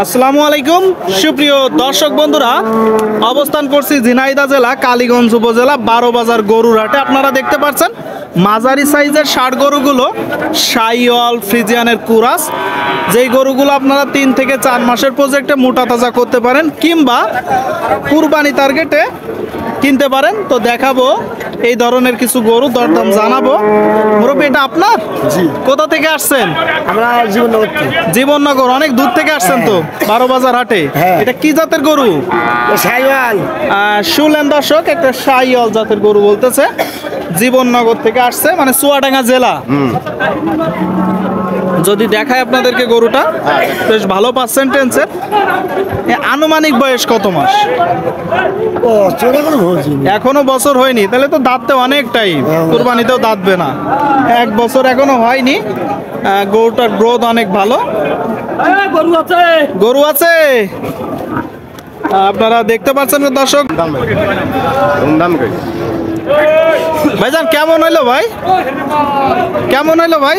আসসালামু আলাইকুম সুপ্রিয় দর্শক বন্ধুরা, অবস্থান করছি ঝিনাইদহ জেলা কালীগঞ্জ উপজেলা 12 বাজার গরুর হাটে। আপনারা দেখতে পাচ্ছেন মাঝারি সাইজের ষাঁড় গরুগুলো শাহিওয়াল ফ্রিজিয়ানের কুরাস, যেই গরুগুলো আপনারা 3 থেকে 4 মাসের প্রজেক্টে মোটা তাজা করতে পারেন কিংবা কুরবানি টার্গেটে কিনতে পারেন। তো দেখাবো এই ধরনের কিছু গরু, দরদাম জানাবো। মুরব্বী, এটা আপনার? জি। কোথা থেকে আসছেন? আমরা জীবননগর থেকে। জীবননগর, অনেক দূর থেকে আসছেন তো 12 বাজার হাটে। হ্যাঁ। এটা কি জাতের গরু? শাহিওয়াল। শুনলেন দর্শক, একটা শাহিওয়াল জাতের গরু বলতেছে, জীবননগর থেকে আসছে, মানে চুয়াডাঙ্গা জেলা। যদি দেখায় আপনাদেরকে গরুটা, বেশ ভালো পার্সেন্টেন্সের। আনুমানিক বয়স কত মাস? ও চলে কোনো বলছি এখনো বছর হয়নি, তাহলে তো দাঁততে অনেক টাইম, কুরবানিতেও দাঁতবে না। 1 বছর এখনো হয়নি। গরুটার গ্রোথ অনেক ভালো। গরু আছে আপনারা দেখতে পাচ্ছেন দর্শক। ভাইজান কেমন হইলো ভাই? কেমন হইলো ভাই?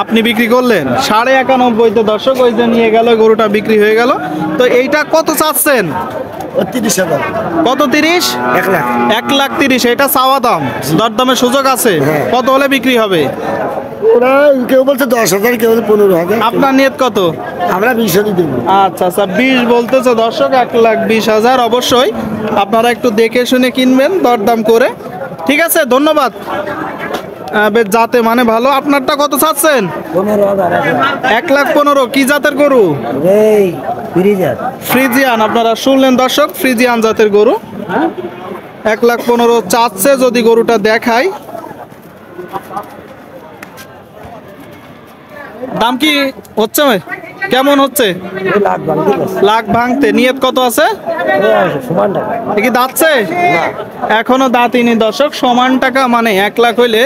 আপনি বিক্রি করলেন 91.5 দর্শক, ওই যে নিয়ে গেল গরুটা, বিক্রি হয়ে গেল। তো এইটা কত চাচ্ছেন? 30,000। কত? 30? 1 লাখ। 1,30,000 এটা চাওয়া দাম, দরদামের সুযোগ আছে। কত হলে বিক্রি হবে? ওরা কেউ বলছে 10,000, কেউ বলছে 15,000। আপনার নিয়ত কত? আমরা 20,000 দেব। আচ্ছা আচ্ছা, 20 বলতেছে দর্শক, 1,20,000। অবশ্যই আপনারা একটু দেখে শুনে কিনবেন, দরদাম করে। ঠিক আছে, ধন্যবাদ। বেশ জাতে মানে ভালো। আপনারটা কত চাচ্ছেন? 1,15,000। কি জাতের গরু? ফ্রিজিয়ান। আপনারা শুনলেন দর্শক, ফ্রিজিয়ান জাতের গরু 1,15,000 চাচ্ছে। যদি গরুটা দেখাই, দাম কি হচ্ছে, কেমন হচ্ছে? লাখ ভাঙতে। নিয়ত কত আছে? কি দাঁতছে? এখনো দাঁতিনি দর্শক। সমান টাকা মানে 1 লাখ হইলে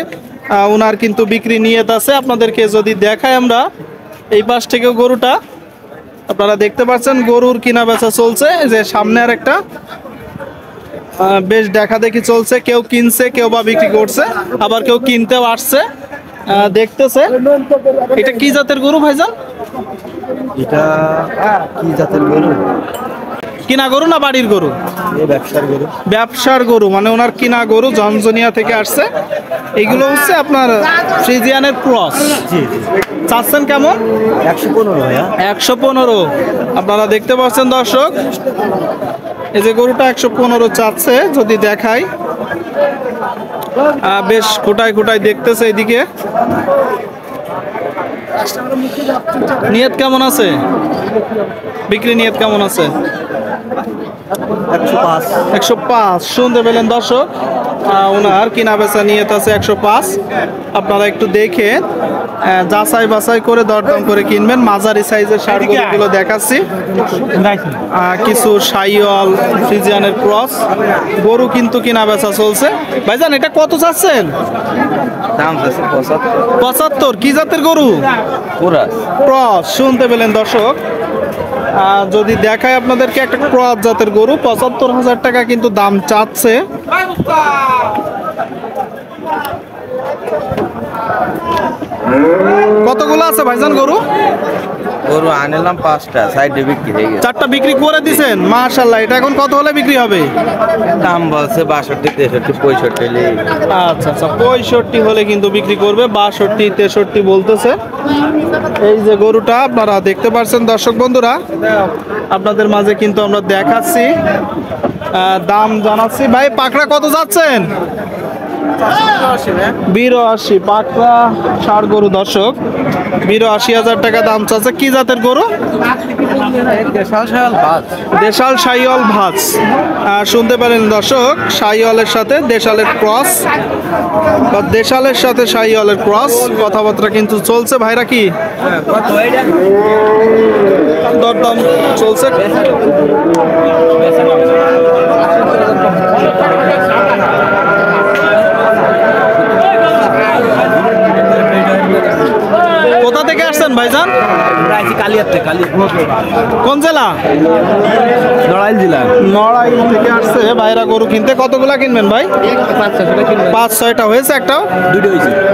ওনার কিন্তু বিক্রি নিয়ত আছে। আপনাদেরকে যদি দেখাই আমরা এই পাশ থেকেও গরুটা, আপনারা দেখতে পাচ্ছেন গরুর কিনা বেচা চলছে। যে সামনে আর একটা বেশ দেখা দেখি চলছে, কেউ কিনছে, কেউ বা বিক্রি করছে, আবার কেউ কিনতেও আসছে, দেখতেছে। এটা কি জাতের গরু ভাইজান? এটা কি জাতের গরু? কিনা গরু না বাড়ির গরু? ব্যবসার গরু। ব্যবসার গরু, মানে ওনার কিনা গরু, জনজনিয়া থেকে আসছে। এগুলো হচ্ছে আপনার ফ্রিজিয়ানের ক্রস। চাচ্ছেন কেমন? 115। 115। আপনারা দেখতে পাচ্ছেন দর্শক, এই যে গরুটা 115 চাচ্ছে। যদি দেখাই, বেশ কোটায় কোটায় দেখতেছে এদিকে। নিয়ত কেমন আছে? বিক্রি নিয়ত কেমন আছে? 105। শুনতে পেলেন দর্শক, ওনার কিনা বেচা নিয়ত আছে 105। আপনারা একটু দেখে যাচাই বাছাই করে দরদাম করে কিনবেন। মাঝারি সাইজের ষাঁড় গরুগুলো দেখাচ্ছি, কিছু শাহিওয়াল ফ্রিজিয়ানের ক্রস গরু কিন্তু কিনা বেচা চলছে। ভাইজান এটা কত চাচ্ছেন? 75। কি জাতের গরু? ক্রস। শুনতে পেলেন দর্শক, যদি দেখায় আপনাদেরকে, একটা ক্রস জাতের গরু, 75,000 টাকা কিন্তু দাম চাচ্ছে। কতগুলো আছে ভাইজান গরু? গরু আনলাম 5টা, সাইডে বিক্রি হয়ে গেছে। 4টা বিক্রি করে দিছেন, মাশাআল্লাহ। এটা এখন কত হলে বিক্রি হবে? দাম বলছে 62, 63, 65। আচ্ছা আচ্ছা, 65 হলে কিন্তু বিক্রি করবে। 62, 63 বলতেছে। এই যে গরুটা আপনারা দেখতে পাচ্ছেন দর্শক বন্ধুরা, আপনাদের মাঝে কিন্তু আমরা দেখাচ্ছি, দাম জানাচ্ছি। ভাই পাকড়া কত যাচ্ছেন? 82। পাকড়া ষাঁড় গরু দর্শক, 82,000 টাকা দাম চাচ্ছে। কি জাতের গরু? দেশাল শাহিওয়াল ভাঁজ। শুনতে পারেন দর্শক, শাহিওয়ালের সাথে দেশালের ক্রস, বা দেশালের সাথে শাহিওয়ালের ক্রস। কথাবার্তা কিন্তু চলছে। ভাইরা কি দরদাম চলছে? কোথা কোথা থেকে আসছেন ভাইজান? কোন জেলা? নড়াইল জেলা। নড়াইল থেকে আসছে ভাইরা গরু কিনতে। কতগুলা কিনবেন ভাই? 5-6টা হয়েছে, একটাও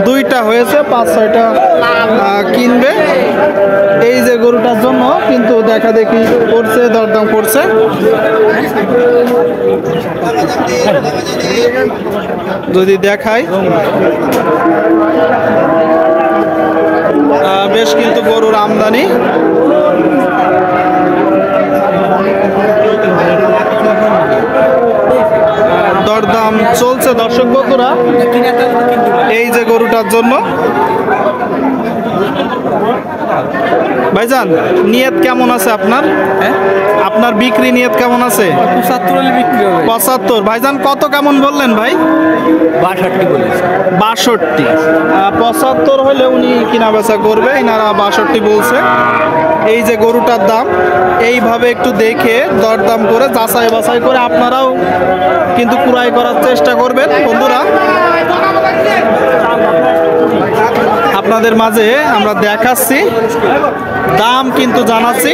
দুইটা হয়েছে, 5-6টা কিনবে। এই যে গরুটার জন্য কিন্তু দেখা দেখি করছে, দরদাম করছে। যদি দেখাই বেশ কিন্তু গরুর আমদানি। দরদাম চলছে দর্শক বন্ধুরা এই যে গরুটার জন্য। ভাইজান নিয়ত কেমন আছে আপনার? আপনার বিক্রি নিয়ত কেমন আছে? 75। ভাইজান কত কেমন বললেন ভাই? 62। 75 হলে উনি কিনা বেচা করবে, এনারা 62 বলছে। এই যে গরুটার দাম এইভাবে একটু দেখে দরদাম করে যাচাই বাছাই করে আপনারাও কিন্তু ক্রয় করার চেষ্টা করবেন বন্ধুরা। আপনাদের মাঝে আমরা দেখাচ্ছি, দাম কিন্তু জানাচ্ছি।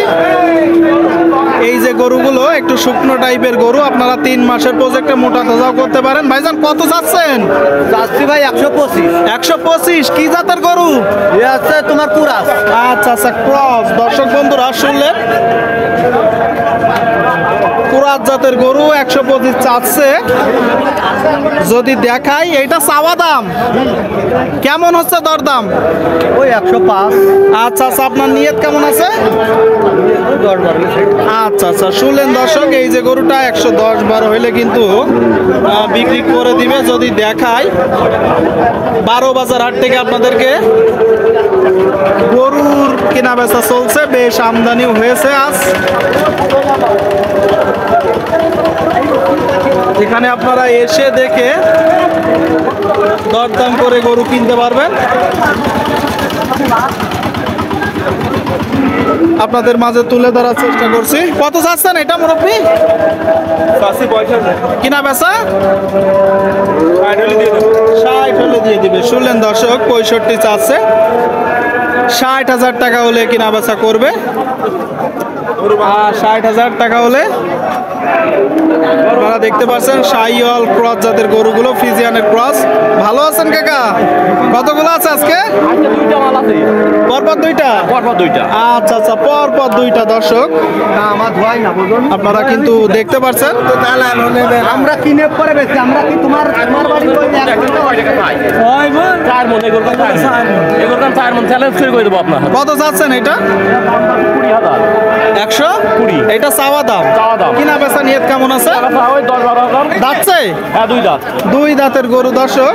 এই যে গরুগুলো একটু শুকনো টাইপের গরু, আপনারা 3 মাসের প্রজেক্টে মোটা তাজাও করতে পারেন। ভাইজান কত চাচ্ছেন? চাচ্ছি ভাই 125। 125। কি জাতের গরু? এ আছে তোমার কুরাস। আচ্ছা আচ্ছা, ক্রস। দর্শক বন্ধুরা শুনলেন, কুরাস জাতের গরু 125 চাচ্ছে। যদি দেখাই এইটা চাওয়া দাম কেমন হচ্ছে দরদাম? ওই 105। আচ্ছা আচ্ছা, আপনার নিয়ত কেমন আছে? আচ্ছা আচ্ছা, শুনলেন দর্শক, এই যে গরুটা 110-12 হইলে কিন্তু বিক্রি করে দিবে। যদি দেখাই 12 বাজার হাট থেকে আপনাদেরকে গরুর কেনা বেচা চলছে, বেশ আমদানিও হয়েছে আজ। এখানে আপনারা এসে দেখে দরদাম করে গরু কিনতে পারবেন। আপনাদের মাঝে তুলে ধরার চেষ্টা করছি। কত চাচ্ছেন এটা মুরব্বী? কিনা বেচা 60 হলে দিয়ে দিবে। শুনলেন দর্শক, 65 চাচ্ছে। 60,000 টাকা হলে কিনা বেচা করবে। 60,000 টাকা হলে আপনারা দেখতে পাচ্ছেন শাহিওয়াল ক্রস জাতের গরুগুলো, ফ্রিজিয়ানের ক্রস। ভালো আছেন কাকা? কতগুলো আছে আজকে? পরপর দুইটা। আচ্ছা আচ্ছা, পরপর দুইটা। দর্শক আপনারা কিন্তু দেখতে পাচ্ছেন, আমরা কিনে পরে বেশি। আমরা কি তোমার বাড়ি কত চাচ্ছেন এটা? 120। এটা চাওয়া দাম। কিনা বেচা নিয়ত কেমন আছে? দাঁতছে? দুই দাঁতের গরু দর্শক,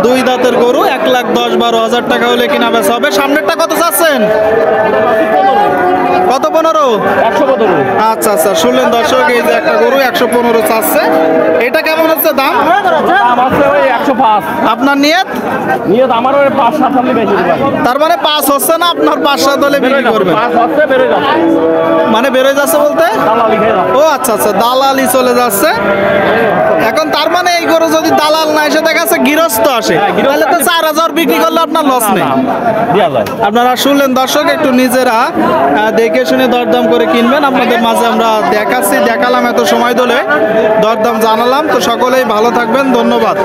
2 দাঁতের গরু 1,10,12,000 টাকা হলে কিনা বেচা হবে। সামনেরটা কত চাচ্ছেন? কত? 15। আচ্ছা আচ্ছা, শুনলেন দর্শক, এই যে একটা গরু 115 চাচ্ছে। এটা কেমন হচ্ছে দাম? আপনার নিয়ত? আমার 5-7 হলে বেশি। তার মানে 5 হচ্ছে না, আপনার 5-7 হলে বিক্রি করবেন। মানে বেরোয় যাচ্ছে বলতে? ও আচ্ছা আচ্ছা, দালালি চলে যাচ্ছে এখন। তার মানে এই গরু যদি দালাল না এসে দেখা যাচ্ছে গৃহস্থ আসে, তাহলে তো 4,000 বিক্রি করলে আপনার লস নেই। আপনারা শুনলেন দর্শক, একটু নিজেরা দেখে শুনে দরদাম করে কিনবেন। আপনাদের মাঝে আমরা দেখাচ্ছি, দেখালাম, এত সময় ধরে দরদাম জানালাম। তো সকলেই ভালো থাকবেন, ধন্যবাদ।